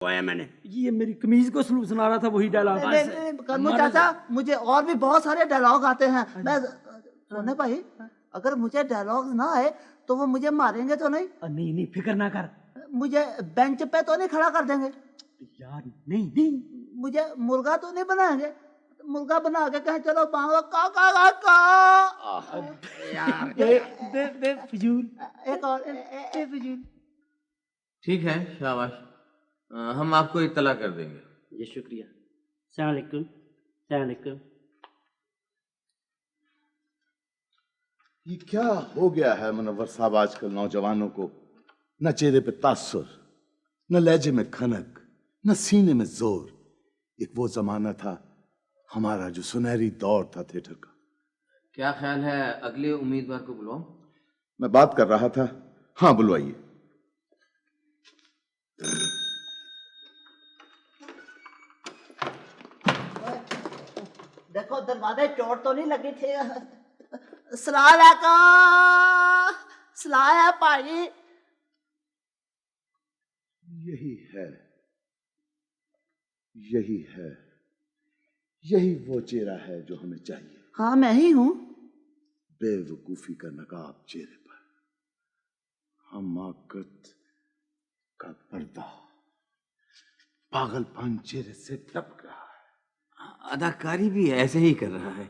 آیا میں نے. یہ میری قمیض کو سنا رہا تھا وہی ڈائلاگ. کرمو چاچا مجھے اور بھی بہت سارے ڈائلاگ آتے ہیں. میں سونے بھائی اگر مجھے ڈائلاگ نہ آئے تو وہ مجھے ماریں گے تو نہیں؟ نہیں فکر نہ کر. مجھے بینچ پہ تو نہیں کھڑا کر دیں گے؟ یار نہیں. مجھے مرغا تو نہیں بنائیں گے؟ مرغا بنا کے کہیں چلو بانگو کا کا کا. بے فضول. ایک اور بے فضول. ٹھیک ہے شاباش، ہم آپ کو اطلاع کر دیں گے. جی شکریہ. السلام علیکم. السلام علیکم. یہ کیا ہو گیا ہے منور صاحب آج کل نوجوانوں کو؟ نہ چہرے پہ تاثر، نہ لہجے میں کھنک، نہ سینے میں زور. ایک وہ زمانہ تھا ہمارا جو سنہری دور تھا تھیٹر کا. کیا خیال ہے اگلے امیدوار کو بلواؤں؟ میں بات کر رہا تھا. ہاں بلوائیے. دیکھو دروازے چوٹ تو نہیں لگی تھی. السلام علیکم. سلام بھائی. یہی ہے یہی وہ چہرہ ہے جو ہمیں چاہیے. ہاں میں ہی ہوں. بے وقوفی کا نقاب چہرے پر، حماقت کا پردہ، پاگل پن چہرے سے ٹپک رہا ہے. اداکاری بھی ایسے ہی کر رہا ہے.